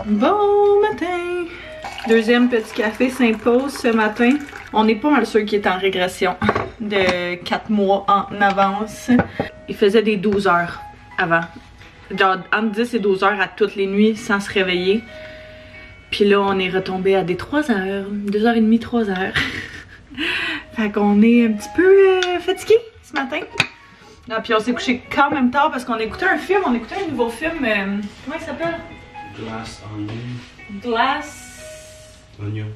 Bon matin! Deuxième petit café s'impose ce matin. On est pas mal sûr qu'il est en régression de 4 mois en avance. Il faisait des 12 heures avant. Genre entre 10 et 12 heures à toutes les nuits sans se réveiller. Puis là, on est retombé à des 3 heures, 2h30, 3 heures. Fait qu'on est un petit peu fatigué ce matin. Ah, puis on s'est couché quand même tard parce qu'on écoutait un film. On écoutait un nouveau film. Comment il s'appelle? Glass Onion. Glass... Onion.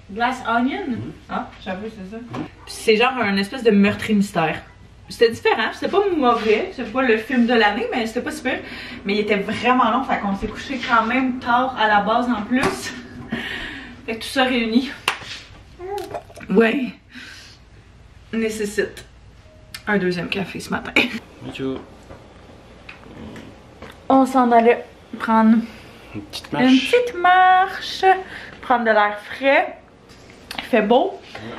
Glass Onion? Ah, j'avoue, c'est ça. C'est genre un espèce de meurtrier mystère. C'était différent, c'était pas mauvais, c'est pas le film de l'année, mais c'était pas super. Mais il était vraiment long, fait qu'on s'est couché quand même tard à la base en plus. Fait que tout ça réuni, ouais, nécessite un deuxième café ce matin. Bonjour. On s'en allait prendre Une petite marche, prendre de l'air frais. Il fait beau,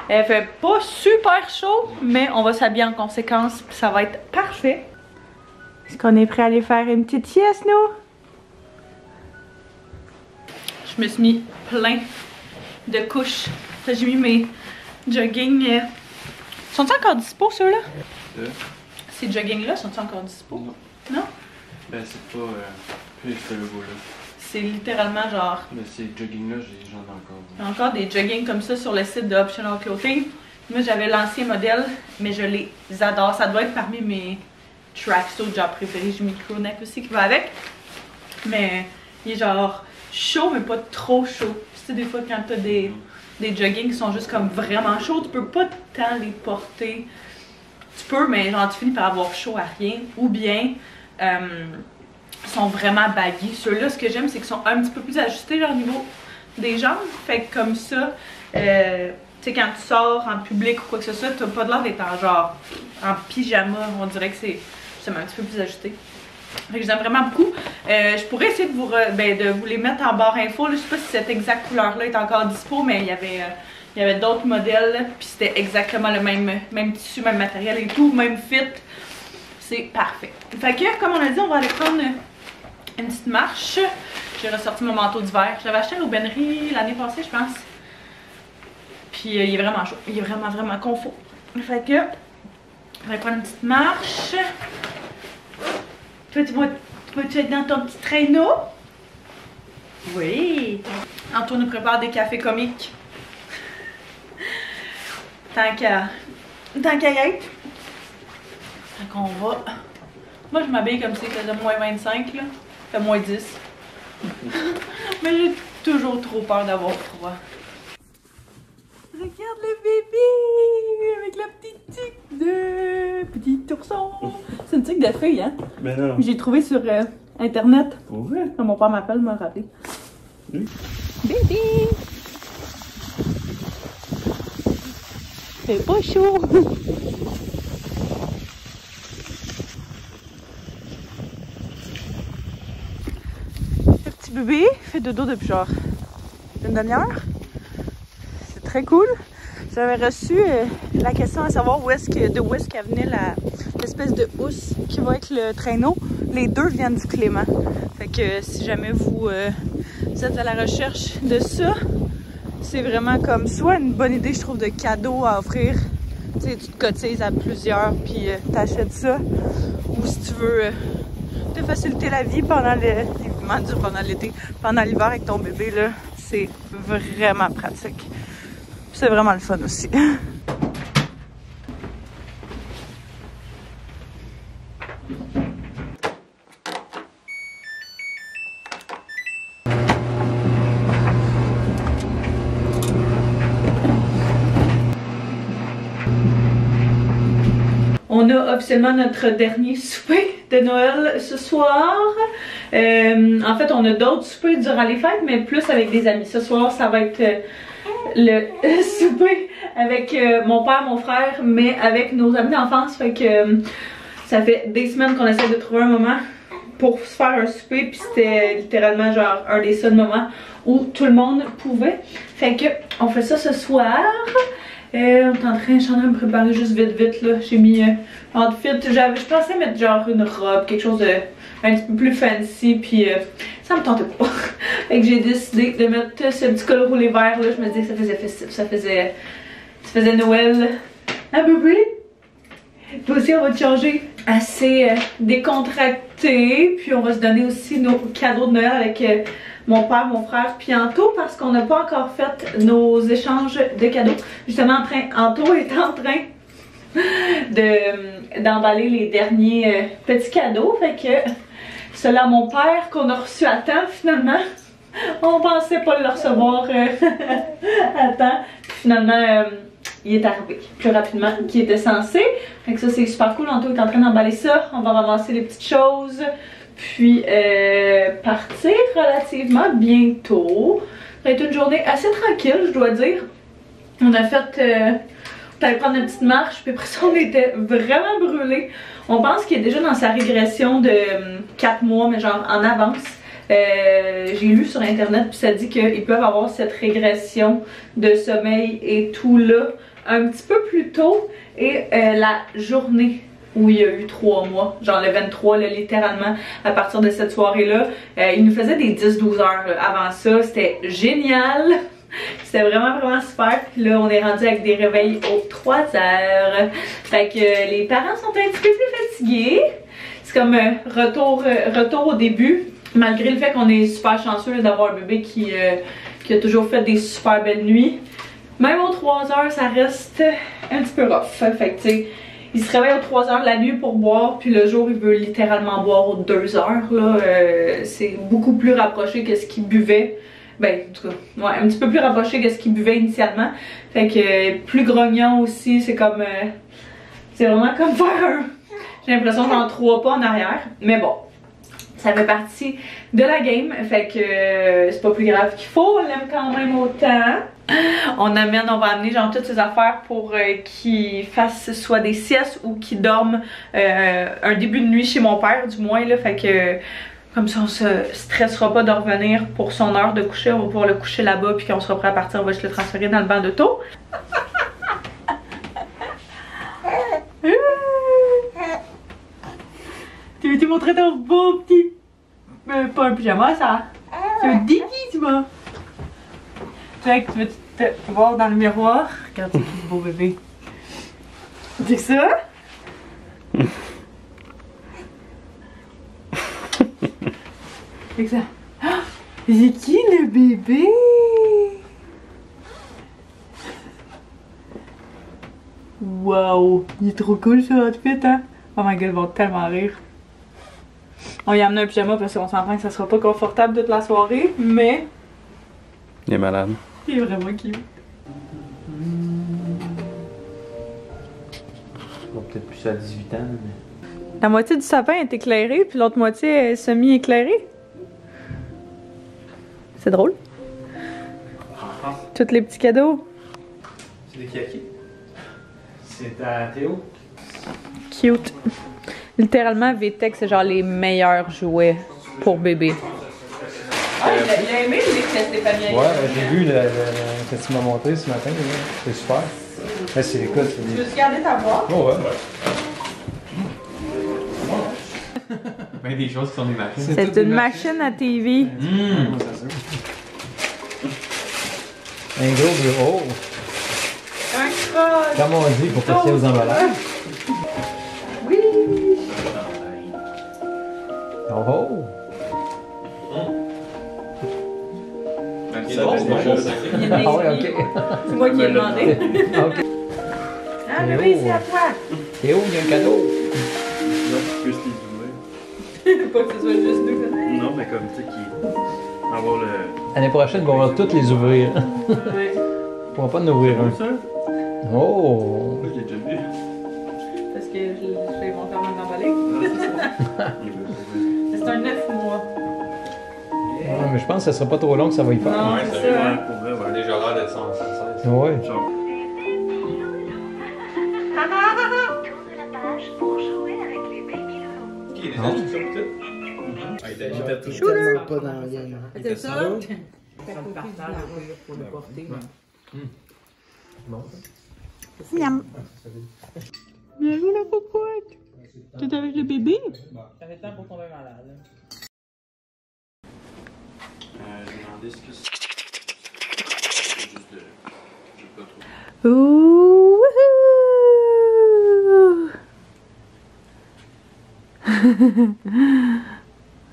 il fait pas super chaud, mais on va s'habiller en conséquence, puis ça va être parfait. Est-ce qu'on est prêt à aller faire une petite sieste, nous? Je me suis mis plein de couches. J'ai mis mes jogging. Sont-ils encore dispo, ceux-là? Ces jogging-là, sont-ils encore dispo? Non. Non? Ben, c'est pas. Plus ce logo-là. C'est littéralement genre. Mais ces jogging-là, j'en ai encore. Il y a encore des joggings comme ça sur le site de Optional Clothing. Moi, j'avais l'ancien modèle, mais je les adore. Ça doit être parmi mes tracksuits genre préférés. J'ai mis le crewneck aussi qui va avec. Mais il est genre chaud, mais pas trop chaud. Tu sais, des fois, quand t'as des joggings qui sont juste comme vraiment chauds, tu peux pas tant les porter. Tu peux, mais genre, tu finis par avoir chaud à rien. Ou bien, sont vraiment baggy. Ceux-là, ce que j'aime, c'est qu'ils sont un petit peu plus ajustés genre, au niveau des jambes. Fait que comme ça, tu sais, quand tu sors en public ou quoi que ce soit, t'as pas de l'air d'être en genre en pyjama. On dirait que c'est un petit peu plus ajusté. Fait que je les aime vraiment beaucoup. Je pourrais essayer de vous les mettre en barre info. Là. Je sais pas si cette exacte couleur-là est encore dispo, mais il y avait d'autres modèles. Puis c'était exactement le même tissu, même matériel et tout, même fit. C'est parfait. Fait que, comme on a dit, on va aller prendre une petite marche. J'ai ressorti mon manteau d'hiver. Je l'avais acheté à l'aubainerie l'année passée, je pense. Puis il est vraiment chaud. Il est vraiment, vraiment confort. Fait que, on va prendre une petite marche. Toi, tu vas-tu être dans ton petit traîneau? Oui. Antoine nous prépare des cafés comiques. Tant qu'à y être. Fait qu'on va. Moi, je m'habille comme si c'était moins 25, là. Fait moins 10. Mais j'ai toujours trop peur d'avoir froid. Regarde le bébé avec la petite tique de petit ourson. C'est une tique de feuille, hein? Ben non. J'ai trouvé sur internet. Ouais. Quand mon père m'appelle, m'a rappelé. Oui. Bébé! C'est pas chaud! Le petit bébé fait dodo depuis genre une demi-heure. C'est très cool. J'avais reçu la question à savoir d'où est-ce qu'elle venait l'espèce de housse qui va être le traîneau. Les deux viennent du Clément. Fait que si jamais vous êtes à la recherche de ça, c'est vraiment comme soit une bonne idée, je trouve, de cadeau à offrir. Tu sais, tu te cotises à plusieurs puis t'achètes ça. Ou si tu veux te faciliter la vie pendant l'été, pendant l'hiver avec ton bébé, là, c'est vraiment pratique. C'est vraiment le fun aussi. On a officiellement notre dernier souper de Noël ce soir. En fait, on a d'autres soupers durant les fêtes, mais plus avec des amis. Ce soir, ça va être le souper avec mon père, mon frère, mais avec nos amis d'enfance. Fait que ça fait des semaines qu'on essaie de trouver un moment pour se faire un souper, puis c'était littéralement genre un des seuls moments où tout le monde pouvait. Fait que on fait ça ce soir. On est en train de me préparer juste vite là. J'ai mis outfit. Je pensais mettre genre une robe, quelque chose de un petit peu plus fancy, puis ça me tentait pas. Fait que j'ai décidé de mettre ce petit col roulé vert là. Je me disais que ça faisait festif, ça faisait Noël. Ah bébé! Puis aussi on va te changer assez décontracté. Puis on va se donner aussi nos cadeaux de Noël avec mon père, mon frère, puis Anto, parce qu'on n'a pas encore fait nos échanges de cadeaux. Justement, Anto est en train d'emballer les derniers petits cadeaux. Fait que cela mon père qu'on a reçu à temps finalement. On pensait pas le recevoir à temps. Puis finalement, il est arrivé plus rapidement qu'il était censé. Fait que ça c'est super cool. Anto est en train d'emballer ça. On va ramasser les petites choses. Puis partir relativement bientôt. Ça a été une journée assez tranquille, je dois dire. On a fait... on allait prendre une petite marche, puis après ça on était vraiment brûlés. On pense qu'il est déjà dans sa régression de 4 mois, mais genre en avance. J'ai lu sur internet, puis ça dit qu'ils peuvent avoir cette régression de sommeil et tout là un petit peu plus tôt. Et la journée où il y a eu 3 mois, genre le 23, là, littéralement, à partir de cette soirée-là, il nous faisait des 10-12 heures là. Avant ça, c'était génial. C'était vraiment super. Puis là, on est rendu avec des réveils aux 3 heures. Fait que les parents sont un petit peu plus fatigués. C'est comme retour au début. Malgré le fait qu'on est super chanceux d'avoir un bébé qui a toujours fait des super belles nuits. Même aux 3 heures, ça reste un petit peu rough. Fait que tu sais, il se réveille aux 3 heures la nuit pour boire, puis le jour il veut littéralement boire aux 2 heures. C'est beaucoup plus rapproché que ce qu'il buvait. Ben, en tout cas, ouais, un petit peu plus rapproché que ce qu'il buvait initialement. Fait que plus grognon aussi, c'est comme... c'est vraiment comme faire un... J'ai l'impression d'en 3 pas en arrière. Mais bon, ça fait partie de la game. Fait que c'est pas plus grave qu'il faut. On l'aime quand même autant. On va amener genre toutes ses affaires pour qu'il fasse soit des siestes ou qu'il dorme un début de nuit chez mon père du moins là. Fait que... Comme ça, on se stressera pas de revenir pour son heure de coucher. On va pouvoir le coucher là-bas, puis quand on sera prêt à partir, on va juste le transférer dans le banc d'auto. Tu veux-tu montrer ton beau petit... pas un pyjama, ça? C'est un déguis, tu vois? Fait que tu veux te voir dans le miroir? Regarde, c'est quel beau bébé. C'est ça? C'est ça. Ah, c'est qui le bébé? Wow, il est trop cool ce outfit, hein? Oh my god, ils vont tellement rire. On lui a amené un pyjama parce qu'on s'entend que ça sera pas confortable toute la soirée, mais... Il est malade. Il est vraiment cute. Bon, peut-être plus à 18 ans, mais... La moitié du sapin est éclairée, puis l'autre moitié est semi-éclairée. C'est drôle. Tous les petits cadeaux. C'est des kaki. C'est à Théo. Cute. Littéralement, VTech, c'est genre les meilleurs jouets pour bébé. Ah, il a aimé les tests des familles. Ouais, j'ai vu ce que tu m'as montré ce matin. C'est super. Là, c'est écoute, c'est des... Tu veux garder ta boîte? Oh, ouais. Ben des choses qui sont des machines. C'est une machine à TV. Un gros bureau. Un croche. Comme on dit, il faut passer aux emballages. Oui. Oh oh. C'est bon, c'est bon. Ah ouais, ok. C'est moi qui ai demandé. Ok. Ah, bébé, c'est à toi. Théo, il y a un cadeau. Là, plus les ouvrir. Pas que ce soit juste nous. Non, mais comme tu sais, qui. Avoir le. L'année prochaine, on va toutes les ouvrir. Ouais. On pourra pas en ouvrir un. Ça? Oh. Je l'ai déjà vu. Parce que ils vont quand même l'emballer. Il veut. C'est un 9 mois. Ouais, mais je pense que ça sera pas trop long que ça va y faire. Non, Ouais, c'est ça. ça. Ouais, pour vrai, ouais. Déjà l'air d'être sans cesse. Ouais. Genre. Tourne la page pour jouer avec les baby loulous. Ok, des instructions pour tout. Il était tout. Tellement pas dans la game. C'est ça? Miam. Bienvenue la cocotte. Tu es avec le bébé? T'avais le temps pour tomber malade. demander ce que c'est. Ouh,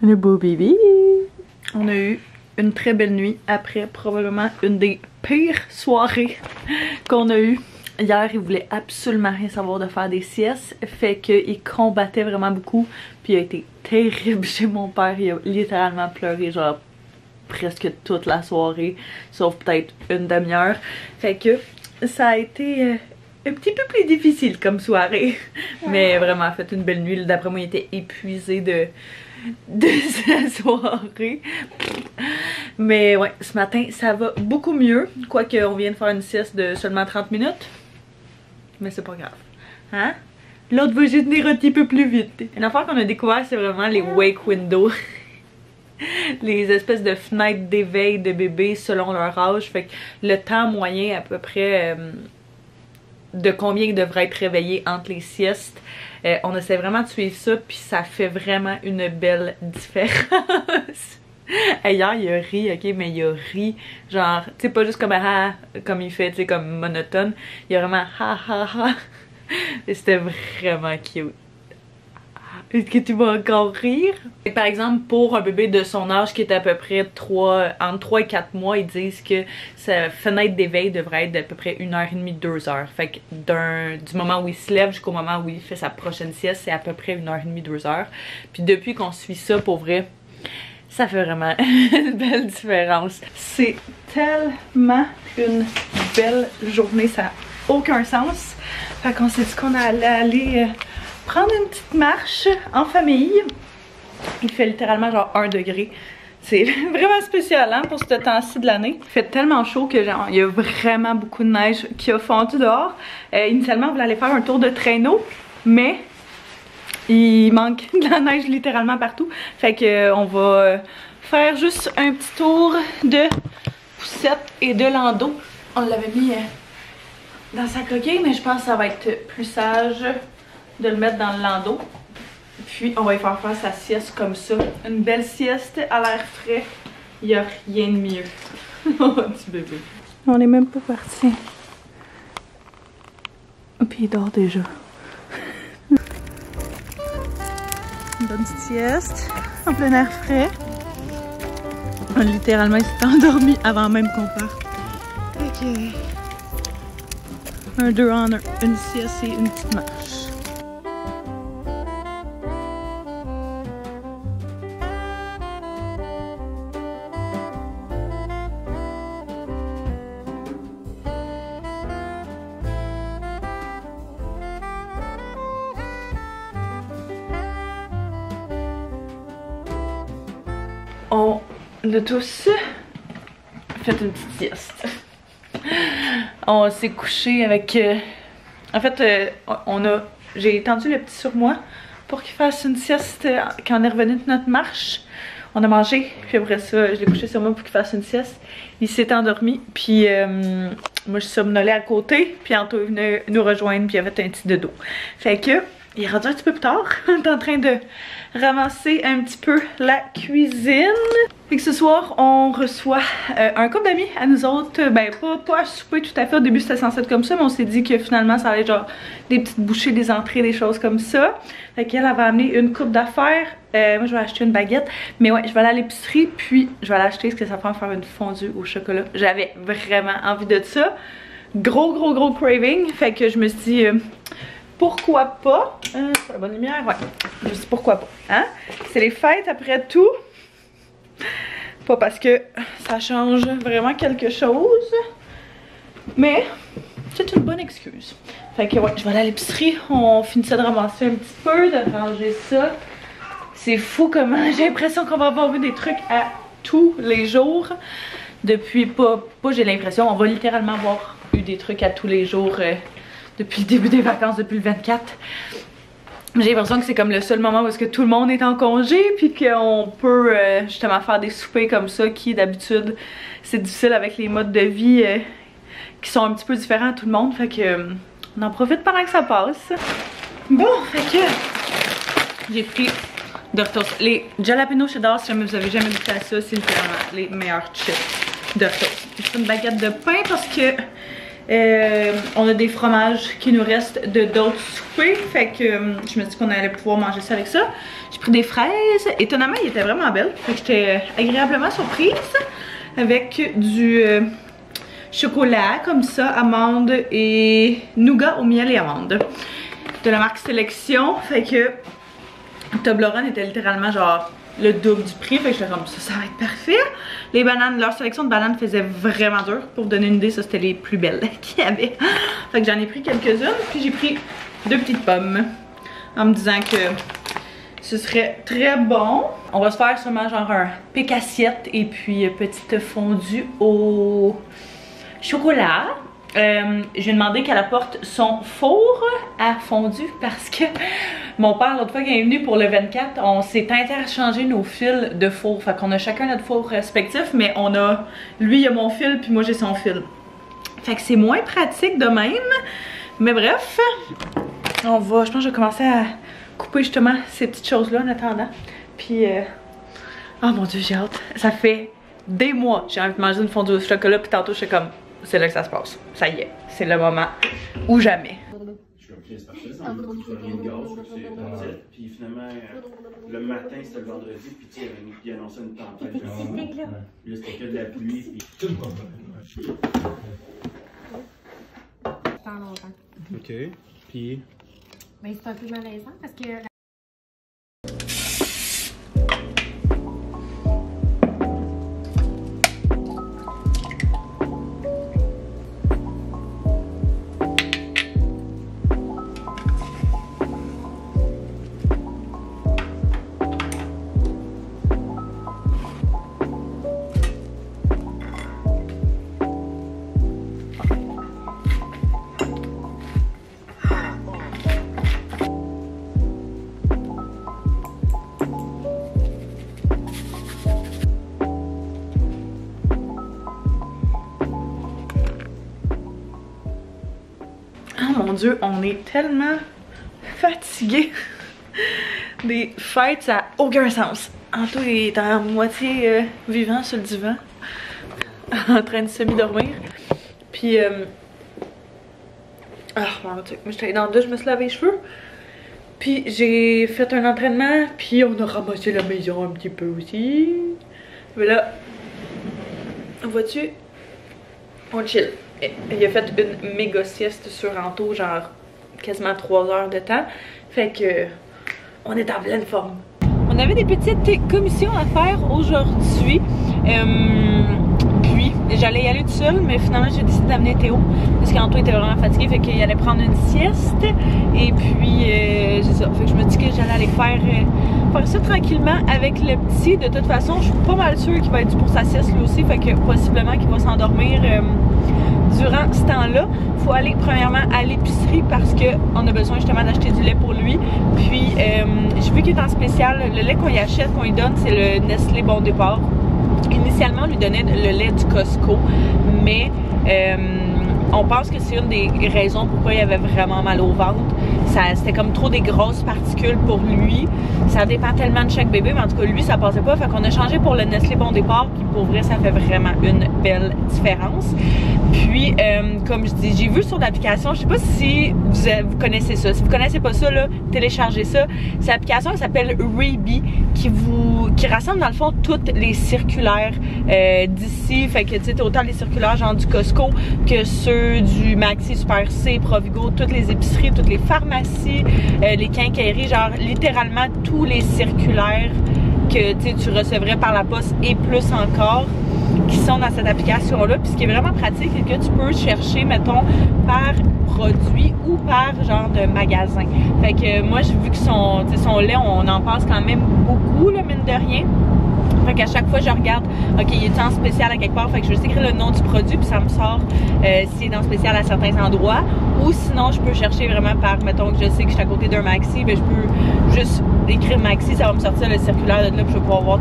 le beau bébé. On a eu une très belle nuit après probablement une des pires soirées qu'on a eues. Hier, il voulait absolument rien savoir de faire des siestes, fait qu'il combattait vraiment beaucoup, puis il a été terrible chez mon père. Il a littéralement pleuré genre presque toute la soirée, sauf peut-être une demi-heure. Fait que ça a été un petit peu plus difficile comme soirée, mais vraiment fait une belle nuit. D'après moi, il était épuisé de sa soirée. Mais ouais, ce matin, ça va beaucoup mieux, quoique on vient de faire une sieste de seulement 30 minutes. Mais c'est pas grave. Hein? L'autre va juste venir un petit peu plus vite. Une affaire qu'on a découvert, c'est vraiment les wake windows. Les espèces de fenêtres d'éveil de bébés selon leur âge. Fait que le temps moyen à peu près de combien ils devraient être réveillés entre les siestes. On essaie vraiment de suivre ça, puis ça fait vraiment une belle différence. Hier, il a ri, ok, mais il a ri, genre, tu sais, pas juste comme ah, comme il fait, tu sais, comme monotone. Il a vraiment ha ha ha. Et c'était vraiment cute. Est-ce que tu vas encore rire? Par exemple, pour un bébé de son âge qui est à peu près entre 3 et 4 mois, ils disent que sa fenêtre d'éveil devrait être d'à peu près 1h30, 2h. Fait que du moment où il se lève jusqu'au moment où il fait sa prochaine sieste, c'est à peu près 1h30, 2h. Puis depuis qu'on suit ça, pour vrai, ça fait vraiment une belle différence. C'est tellement une belle journée, ça n'a aucun sens. Fait qu'on s'est dit qu'on allait aller prendre une petite marche en famille. Il fait littéralement genre 1 degré. C'est vraiment spécial hein, pour ce temps-ci de l'année. Il fait tellement chaud que genre, il y a vraiment beaucoup de neige qui a fondu dehors. Initialement, on voulait aller faire un tour de traîneau, mais il manque de la neige littéralement partout. Fait que on va faire juste un petit tour de poussette et de landau. On l'avait mis dans sa coquille, mais je pense que ça va être plus sage de le mettre dans le landau. Puis on va y faire sa sieste comme ça. Une belle sieste à l'air frais. Il n'y a rien de mieux. Oh petit bébé. On n'est même pas parti. Puis il dort déjà. Une bonne petite sieste en plein air frais. Littéralement, il s'est endormi avant même qu'on parte. Ok. Un 2 en 1. Une sieste et une petite marche. On a tous fait une petite sieste. On s'est couché avec... En fait, j'ai étendu le petit sur moi pour qu'il fasse une sieste quand on est revenu de notre marche. On a mangé, puis après ça, je l'ai couché sur moi pour qu'il fasse une sieste. Il s'est endormi, puis moi je somnolais à côté, puis Anto est venu nous rejoindre, puis il a fait un petit dodo. Fait que, il est rendu un petit peu plus tard. On est en train de ramasser un petit peu la cuisine. Fait que ce soir, on reçoit un couple d'amis à nous autres. Ben, pas à souper tout à fait. Au début, c'était censé être comme ça, mais on s'est dit que finalement, ça allait être genre des petites bouchées, des entrées, des choses comme ça. Fait qu'elle va amener une coupe d'affaires. Moi, je vais acheter une baguette. Mais ouais, je vais aller à l'épicerie, puis je vais aller acheter ce que ça prend pour faire une fondue au chocolat. J'avais vraiment envie de ça. Gros craving. Fait que je me suis dit... pourquoi pas? La bonne lumière, ouais. Je me suis dit pourquoi pas. Hein? C'est les fêtes après tout. Pas parce que ça change vraiment quelque chose. Mais c'est une bonne excuse. Fait que ouais, je vais aller à l'épicerie. On finissait de ramasser un petit peu, de ranger ça. C'est fou comment j'ai l'impression qu'on va avoir eu des trucs à tous les jours. Depuis pas j'ai l'impression, on va littéralement avoir eu des trucs à tous les jours. Depuis le début des vacances, depuis le 24. J'ai l'impression que c'est comme le seul moment où est-ce que tout le monde est en congé, puis qu'on peut justement faire des soupers comme ça, qui d'habitude c'est difficile avec les modes de vie qui sont un petit peu différents à tout le monde. Fait que on en profite pendant que ça passe. Bon, fait que j'ai pris Doritos. Les Jalapeno Cheddar, si jamais vous avez jamais goûté à ça, c'est littéralement les meilleurs chips Doritos. C'est une baguette de pain parce que on a des fromages qui nous restent de d'autres soupers. Fait que je me dis qu'on allait pouvoir manger ça avec ça. J'ai pris des fraises. Étonnamment, ils étaient vraiment belles. Fait que j'étais agréablement surprise. Avec du chocolat comme ça, amande et nougat au miel et amande. De la marque Sélection. Fait que Toblerone était littéralement genre le double du prix. Fait que j'étais comme ça va être parfait. Les bananes, leur sélection de bananes faisait vraiment dur. Pour vous donner une idée, ça c'était les plus belles qu'il y avait. Fait que j'en ai pris quelques-unes. Puis j'ai pris 2 petites pommes. En me disant que ce serait très bon. On va se faire sûrement genre un pic assiette et puis petite fondue au chocolat. J'ai demandé qu'elle apporte son four à fondue parce que mon père, l'autre fois qu'il est venu pour le 24, on s'est interchangé nos fils de four. Fait qu'on a chacun notre four respectif, mais on a, lui il a mon fil puis moi j'ai son fil. Fait que c'est moins pratique de même. Mais bref, je pense que je vais commencer à couper justement ces petites choses-là en attendant. Puis, oh mon dieu, j'ai hâte. Ça fait des mois que j'ai envie de manger une fondue au chocolat, puis tantôt je suis comme, c'est là que ça se passe. Ça y est, c'est le moment ou jamais. Je suis comme, c'est parfait, ça me dit rien de gaz, c'est parti. Puis finalement, le matin, c'était le vendredi, puis tu sais, il annonçait une tempête. Puis là, c'était que de la pluie, puis... Pendant longtemps. Ok. Puis. Ben, c'est un peu malaisant parce que. Mon dieu, on est tellement fatigués. Des fêtes, ça n'a aucun sens. Anto est à moitié vivant sur le divan, en train de semi-dormir. Puis, mon dieu, moi j'étais allée dans le douche, je me suis lavé les cheveux. Puis j'ai fait un entraînement, puis on a ramassé la maison un petit peu aussi. Mais là, vois-tu, on chill. Il a fait une méga sieste sur Anto, genre quasiment 3 heures de temps. Fait que on est en pleine forme. On avait des petites commissions à faire aujourd'hui. Puis j'allais y aller toute seule, mais finalement j'ai décidé d'amener Théo parce qu'Anto était vraiment fatigué, fait qu'il allait prendre une sieste. Et puis c'est ça. Fait que je me dis que j'allais aller faire ça tranquillement avec le petit. De toute façon, je suis pas mal sûre qu'il va être dû pour sa sieste lui aussi, fait que possiblement qu'il va s'endormir durant ce temps-là. Il faut aller premièrement à l'épicerie parce qu'on a besoin justement d'acheter du lait pour lui. Puis j'ai vu qu'il est en spécial. Le lait qu'on y achète, qu'on lui donne, c'est le Nestlé Bon Départ. Initialement, on lui donnait le lait du Costco, mais on pense que c'est une des raisons pourquoi il avait vraiment mal au ventre. C'était comme trop des grosses particules pour lui. Ça dépend tellement de chaque bébé, mais en tout cas, lui, ça passait pas. Fait qu'on a changé pour le Nestlé Bon Départ, puis pour vrai, ça fait vraiment une belle différence. Puis, comme je dis, j'ai vu sur l'application, je sais pas si vous connaissez ça. Si vous connaissez pas ça, là, téléchargez ça. C'est l'application qui s'appelle Reebee, qui rassemble dans le fond toutes les circulaires d'ici. Fait que, tu sais, autant les circulaires genre du Costco que ceux du Maxi, Super C, Provigo, toutes les épiceries, toutes les pharmacies, les quincailleries, genre littéralement tous les circulaires que tu recevrais par la poste et plus encore qui sont dans cette application-là. Puis ce qui est vraiment pratique, c'est que tu peux chercher, mettons, par produit ou par genre de magasin. Fait que moi, j'ai vu que son lait, on en passe quand même beaucoup, là, mine de rien. Fait qu'à chaque fois, je regarde, ok, il est en spécial à quelque part, fait que je vais écrire le nom du produit, puis ça me sort s'il est en spécial à certains endroits. Ou sinon, je peux chercher vraiment par, mettons que je sais que je suis à côté d'un Maxi, ben je peux juste écrire Maxi, ça va me sortir le circulaire de là, puis je vais pouvoir voir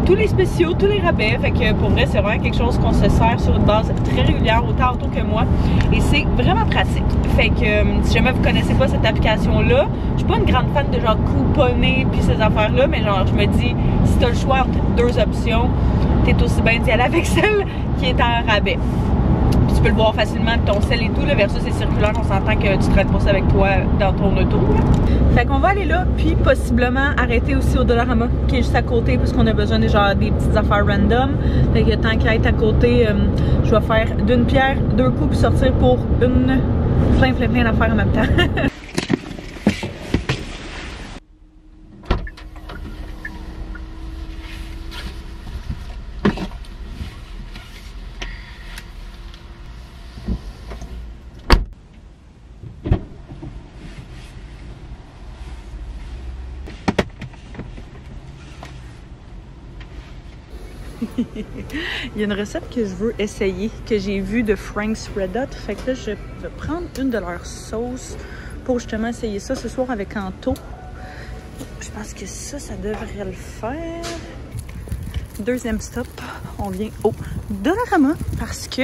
tous les spéciaux, tous les rabais. Fait que pour vrai, c'est vraiment quelque chose qu'on se sert sur une base très régulière, autant Auto que moi. Et c'est vraiment pratique. Fait que si jamais vous connaissez pas cette application-là, je suis pas une grande fan de genre couponner puis ces affaires-là, mais genre je me dis, si t'as le choix entre deux options, t'es aussi bien d'y aller avec celle qui est en rabais. Puis tu peux le voir facilement de ton sel et tout, là, versus les circulaires, on s'entend que tu traînes pas ça avec toi dans ton auto. Là. Fait qu'on va aller là, puis possiblement arrêter aussi au Dollarama, qui est juste à côté, parce qu'on a besoin de genre des petites affaires random. Fait que tant qu'à être à côté, je vais faire d'une pierre deux coups, puis sortir pour plein d'affaires en même temps. Il y a une recette que je veux essayer, que j'ai vue de Frank's Red Hot. Fait que là, je vais prendre une de leurs sauces pour justement essayer ça ce soir avec Anto. Je pense que ça devrait le faire. Deuxième stop, on vient au Dollarama parce que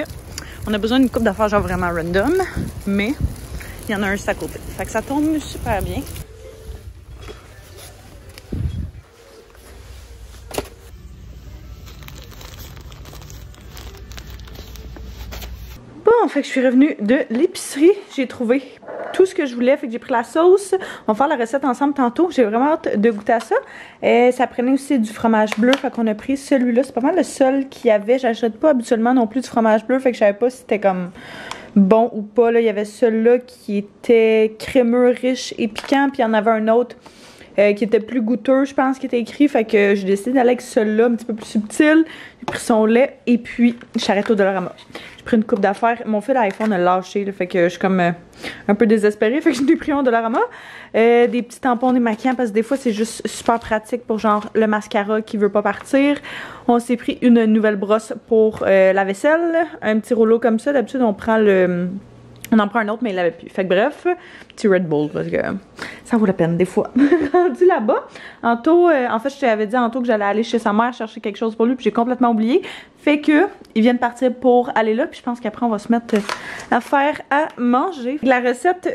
on a besoin d'une coupe d'affaires genre vraiment random, mais il y en a un juste à côté. Fait que ça tombe super bien. Bon, fait que je suis revenue de l'épicerie. J'ai trouvé tout ce que je voulais. Fait que j'ai pris la sauce. On va faire la recette ensemble tantôt. J'ai vraiment hâte de goûter à ça. Ça prenait aussi du fromage bleu. Fait qu'on a pris celui-là. C'est pas mal le seul qu'il y avait. J'achète pas habituellement non plus du fromage bleu. Fait que je savais pas si c'était comme bon ou pas. Là, il y avait celui-là qui était crémeux, riche et piquant. Puis il y en avait un autre qui était plus goûteux, je pense, qui était écrit. Fait que j'ai décidé d'aller avec celui-là, un petit peu plus subtil. J'ai pris son lait et puis j'arrête au Dollarama. J'ai pris une coupe d'affaires. Mon fil d'iPhone a lâché, là, fait que je suis comme un peu désespérée. Fait que je l'ai pris au Dollarama. Des petits tampons démaquillants parce que des fois c'est juste super pratique pour genre le mascara qui veut pas partir. On s'est pris une nouvelle brosse pour la vaisselle. Un petit rouleau comme ça. D'habitude on prend le... On en prend un autre, mais il l'avait plus. Fait que bref, petit Red Bull, parce que ça vaut la peine des fois. Rendu là-bas, Anto, en fait, je t'avais dit à Anto que j'allais aller chez sa mère chercher quelque chose pour lui, puis j'ai complètement oublié. Fait que, ils viennent partir pour aller là, puis je pense qu'après, on va se mettre à faire à manger. La recette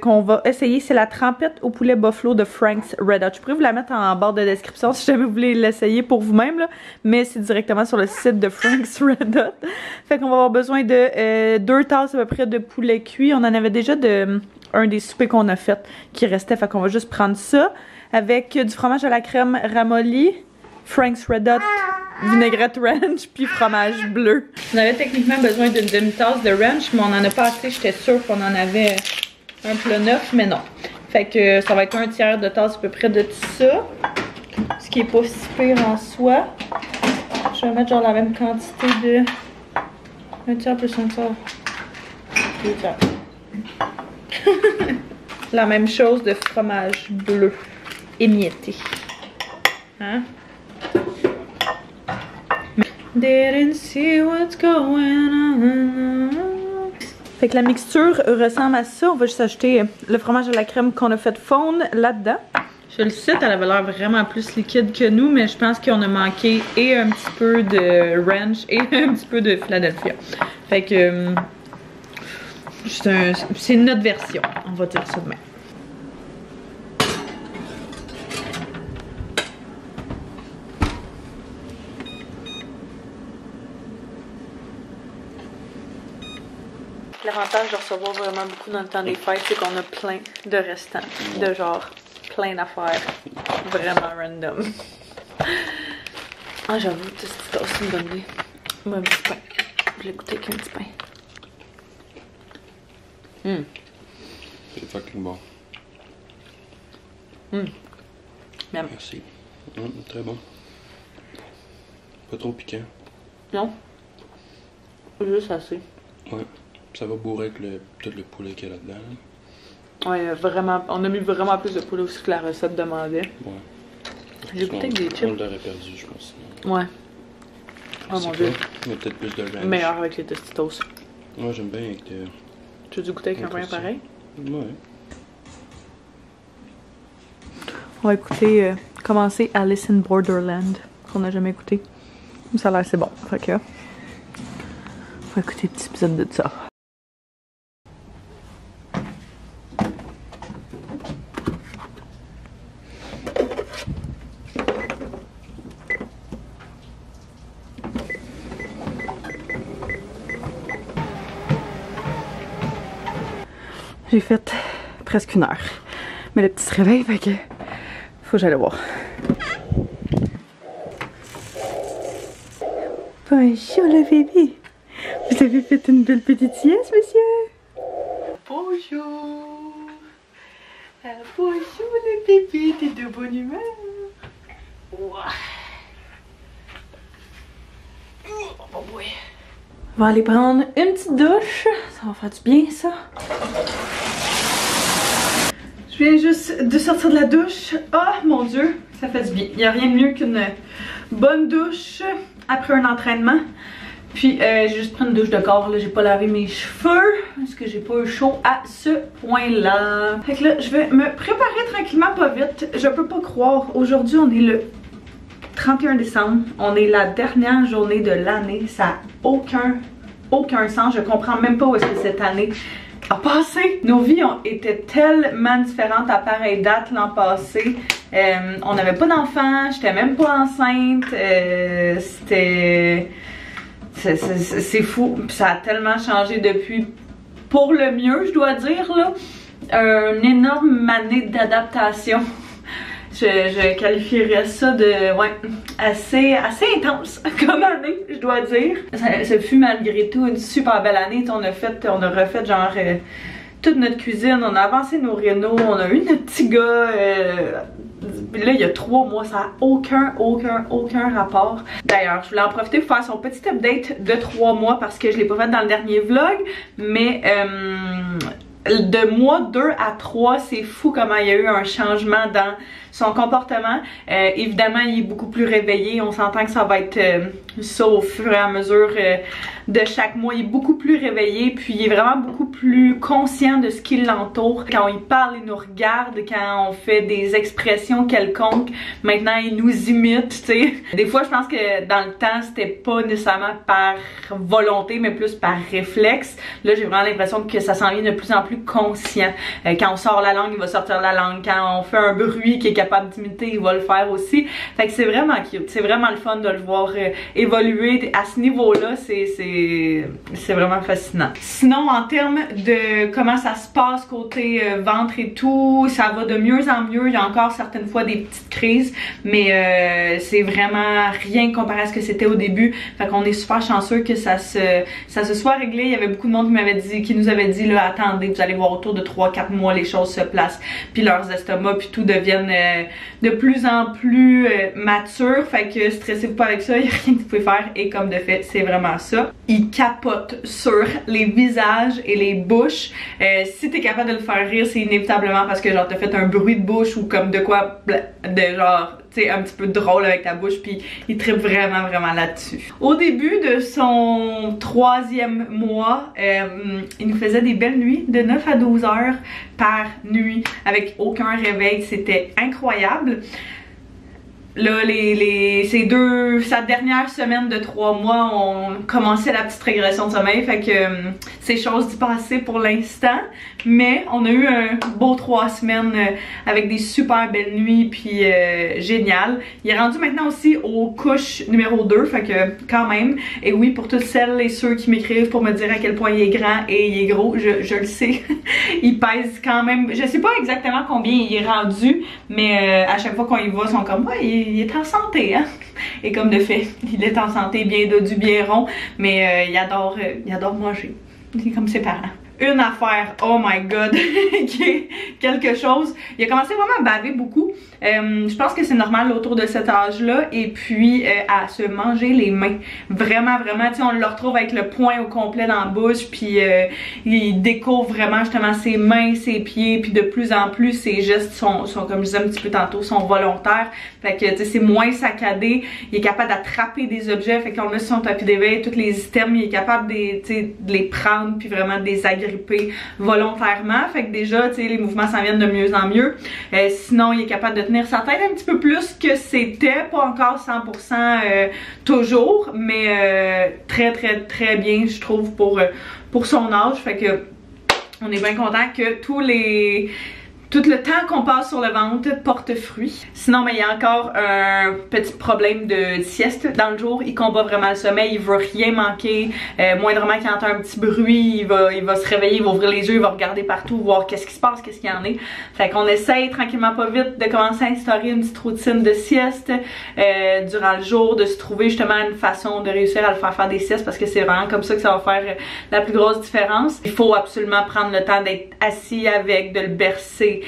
qu'on va essayer, c'est la trempette au poulet buffalo de Frank's Red Hot. Je pourrais vous la mettre en barre de description si jamais vous voulez l'essayer pour vous-même, là, mais c'est directement sur le site de Frank's Red Hot. Fait qu'on va avoir besoin de 2 tasses à peu près de poulet cuit. On en avait déjà un des soupers qu'on a fait qui restait, fait qu'on va juste prendre ça avec du fromage à la crème ramolli, Frank's Red Hot, vinaigrette ranch, puis fromage bleu. On avait techniquement besoin d'une demi-tasse de ranch, mais on en a pas assez. J'étais sûre qu'on en avait un plat neuf, mais non. Fait que ça va être un tiers de tasse à peu près de tout ça, ce qui est pas si pire en soi. Je vais mettre genre la même quantité de... un tiers plus un tiers. 2 tiers. La même chose de fromage bleu émietté. Hein? Didn't see what's going on. Fait que la mixture ressemble à ça. On va juste ajouter le fromage à la crème qu'on a fait fondre là-dedans. Je le cite, elle avait l'air vraiment plus liquide que nous, mais je pense qu'on a manqué et un petit peu de ranch et un petit peu de Philadelphia. Fait que c'est notre version, on va dire ça demain. L'avantage de recevoir vraiment beaucoup dans le temps des fêtes, c'est qu'on a plein de restants, de genre plein d'affaires vraiment random. Ah, j'avoue, c'est aussi une bonne idée. Moi, un petit pain. Je l'ai goûté avec un petit pain. C'est fucking bon. Miam. Merci. Très bon. Pas trop piquant. Non. Juste assez. Ouais. Ça va bourrer avec tout le poulet qu'il y a là-dedans. Ouais, vraiment. On a mis vraiment plus de poulet aussi que la recette demandait. Ouais. J'ai goûté avec des chips. On l'aurait perdu, je pense. Ouais. Oh mon dieu. Il y a peut-être plus de ranch. Meilleur avec les Tostitos. Ouais, j'aime bien avec des... Tu veux du goûter avec un pain pareil? Ouais. On va écouter, commencer Alice in Borderland, qu'on n'a jamais écouté. Ça a l'air assez bon. Fait que, on va écouter un petit épisode de ça. J'ai fait presque 1 heure. Mais le petit se réveille, fait que faut que j'aille le voir. Bonjour le bébé. Vous avez fait une belle petite sieste, monsieur? Bonjour. Bonjour le bébé, t'es de bonne humeur. Ouah. Oh boy. On va aller prendre une petite douche. Ça va faire du bien, ça. Je viens juste de sortir de la douche. Oh mon dieu, ça fait du bien. Il n'y a rien de mieux qu'une bonne douche après un entraînement. Puis j'ai juste pris une douche de corps. Là, j'ai pas lavé mes cheveux parce que j'ai pas eu chaud à ce point-là. Fait que là, je vais me préparer tranquillement, pas vite. Je peux pas croire. Aujourd'hui, on est le 31 décembre. On est la dernière journée de l'année. Ça n'a aucun sens. Je comprends même pas où est-ce que cette année a passé. Nos vies ont été tellement différentes à pareille date l'an passé. On n'avait pas d'enfants, j'étais même pas enceinte. C'est fou. Puis ça a tellement changé depuis pour le mieux, je dois dire là. Une énorme année d'adaptation. Je qualifierais ça de assez intense comme année, je dois dire. Ça fut malgré tout une super belle année. On a refait genre toute notre cuisine, on a avancé nos rénaux, on a eu notre petit gars. Là, il y a 3 mois, ça n'a aucun rapport. D'ailleurs, je voulais en profiter pour faire son petit update de 3 mois parce que je l'ai pas fait dans le dernier vlog, mais de mois 2 à 3, c'est fou comment il y a eu un changement dans son comportement. Évidemment, il est beaucoup plus réveillé. On s'entend que ça va être ça au fur et à mesure de chaque mois. Il est beaucoup plus réveillé, puis il est vraiment beaucoup plus conscient de ce qui l'entoure. Quand il parle, il nous regarde. Quand on fait des expressions quelconques, maintenant il nous imite, tu sais. Des fois, je pense que dans le temps, c'était pas nécessairement par volonté, mais plus par réflexe. Là, j'ai vraiment l'impression que ça s'en vient de plus en plus conscient. Quand on sort la langue, il va sortir la langue. Quand on fait un bruit qui est capable d'imiter, il va le faire aussi. Fait que c'est vraiment cute. C'est vraiment le fun de le voir évoluer à ce niveau-là. C'est vraiment fascinant. Sinon, en termes de comment ça se passe côté ventre et tout, ça va de mieux en mieux. Il y a encore certaines fois des petites crises, mais c'est vraiment rien comparé à ce que c'était au début. Fait qu'on est super chanceux que ça se soit réglé. Il y avait beaucoup de monde qui nous avait dit là, attendez, vous allez voir autour de 3-4 mois les choses se placent, puis leurs estomacs puis tout deviennent de plus en plus matures. Fait que stressez-vous pas avec ça, il n'y a rien que vous pouvez faire, et comme de fait, c'est vraiment ça. Ils capotent sur les visages et les bouches. Si t'es capable de le faire rire, c'est inévitablement parce que genre t'as fait un bruit de bouche ou comme de quoi de genre, tu sais, un petit peu drôle avec ta bouche, puis il trippe vraiment là-dessus. Au début de son 3e mois, il nous faisait des belles nuits de 9 à 12 heures par nuit avec aucun réveil. C'était incroyable. Là, sa dernière semaine de 3 mois, on commençait la petite régression de sommeil, fait que c'est chose d'y passer pour l'instant, mais on a eu un beau 3 semaines avec des super belles nuits, puis génial. Il est rendu maintenant aussi aux couches numéro 2, fait que quand même, et oui, pour toutes celles et ceux qui m'écrivent pour me dire à quel point il est grand et il est gros, je le sais, il pèse quand même, je sais pas exactement combien il est rendu, mais à chaque fois qu'on y va, ils sont comme, ouais, il est en santé, hein? Et comme de fait, il est en santé, bien dodu, bien rond, mais il adore manger. C'est comme ses parents. une affaire, oh my god, qui est quelque chose. Il a commencé vraiment à baver beaucoup. Je pense que c'est normal autour de cet âge-là. Et puis à se manger les mains. Vraiment, vraiment, tu sais, on le retrouve avec le poing au complet dans la bouche. Puis il découvre vraiment justement ses mains, ses pieds. Puis de plus en plus, ses gestes sont comme je disais un petit peu tantôt, sont volontaires. Fait que tu sais, c'est moins saccadé. Il est capable d'attraper des objets. Fait qu'on met sur son tapis d'éveil, tous les items, il est capable de les prendre. Puis vraiment de les agripper volontairement. Fait que déjà, tu sais, les mouvements s'en viennent de mieux en mieux. Sinon, il est capable de tenir sa tête un petit peu plus que c'était. Pas encore 100% toujours. Mais très, très, très bien, je trouve, pour son âge. Fait que on est bien content que tout le temps qu'on passe sur le ventre porte fruit. Sinon, mais il y a encore un petit problème de sieste dans le jour. Il combat vraiment le sommeil, il veut rien manquer. Moindrement qu'il entend un petit bruit, il va se réveiller, il va ouvrir les yeux, il va regarder partout, voir qu'est-ce qui se passe, qu'est-ce qu'il y en est. Fait qu'on essaye tranquillement pas vite de commencer à instaurer une petite routine de sieste durant le jour, de se trouver justement une façon de réussir à le faire des siestes parce que c'est vraiment comme ça que ça va faire la plus grosse différence. Il faut absolument prendre le temps d'être assis avec, de le bercer.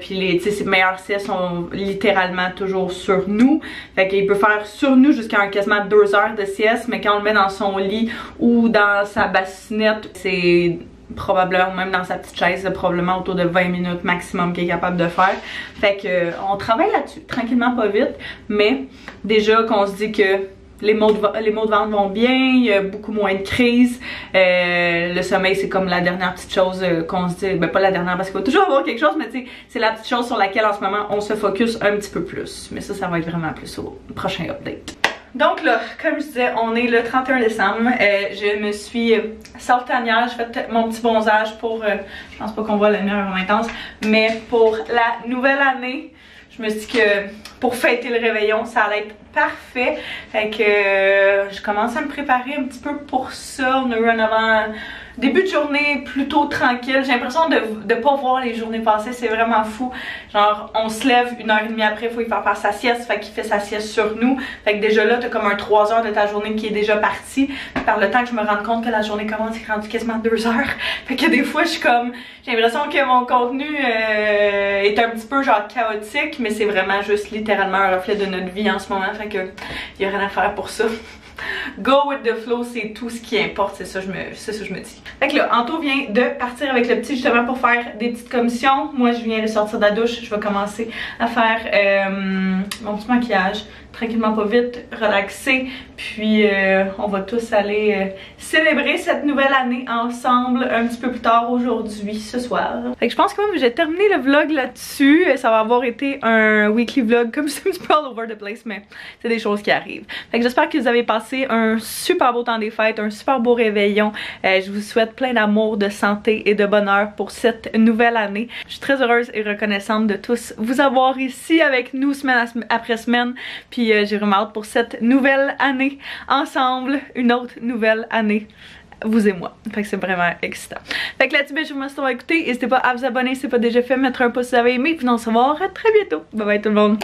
Puis ses meilleures siestes sont littéralement toujours sur nous. Fait qu'il peut faire sur nous jusqu'à quasiment 2 heures de sieste, mais quand on le met dans son lit ou dans sa bassinette, c'est probablement, même dans sa petite chaise, probablement autour de 20 minutes maximum qu'il est capable de faire. Fait que on travaille là-dessus, tranquillement pas vite, mais déjà qu'on se dit que les maux de ventre vont bien, il y a beaucoup moins de crises. Le sommeil, c'est comme la dernière petite chose qu'on se dit, ben pas la dernière parce qu'il va toujours avoir quelque chose, mais tu sais, c'est la petite chose sur laquelle en ce moment on se focus un petit peu plus. Mais ça va être vraiment plus au prochain update. Donc là, comme je disais, on est le 31 décembre. Je me suis saltanière, j'ai fait mon petit bronzage pour, je pense pas qu'on voit la lumière vraiment intense, mais pour la nouvelle année. Je me suis dit que pour fêter le réveillon, ça allait être parfait. Fait que je commence à me préparer un petit peu pour ça. On a eu un début de journée plutôt tranquille. J'ai l'impression de pas voir les journées passer. C'est vraiment fou. Genre, on se lève 1h30 après, il faut y faire sa sieste. Fait qu'il fait sa sieste sur nous. Fait que déjà là, t'as comme un 3 heures de ta journée qui est déjà partie. Par le temps que je me rende compte que la journée commence, c'est rendu quasiment 2 heures. Fait que des fois, je suis comme... J'ai l'impression que mon contenu est un petit peu genre chaotique. Mais c'est vraiment juste littéralement un reflet de notre vie en ce moment. Fait que y a rien à faire pour ça. Go with the flow, c'est tout ce qui importe, c'est ça je me dis. Fait que là, Anto vient de partir avec le petit justement pour faire des petites commissions. Moi je viens de sortir de la douche, je vais commencer à faire mon petit maquillage. Tranquillement pas vite, relaxer. Puis on va tous aller célébrer cette nouvelle année ensemble un petit peu plus tard aujourd'hui, ce soir. Fait que je pense que même j'ai terminé le vlog là-dessus. Ça va avoir été un weekly vlog comme c'est un petit peu all over the place, mais c'est des choses qui arrivent. Fait que j'espère que vous avez passé un super beau temps des fêtes, un super beau réveillon. Je vous souhaite plein d'amour, de santé et de bonheur pour cette nouvelle année. Je suis très heureuse et reconnaissante de tous vous avoir ici avec nous semaine après semaine. Puis j'ai vraiment hâte pour cette nouvelle année ensemble, une autre nouvelle année, vous et moi. Fait que c'est vraiment excitant. Fait que là-dessus, je vous remercie d'avoir écouté. N'hésitez pas à vous abonner si c'est pas déjà fait, mettre un pouce si vous avez aimé, puis on se revoit très bientôt. Bye bye tout le monde.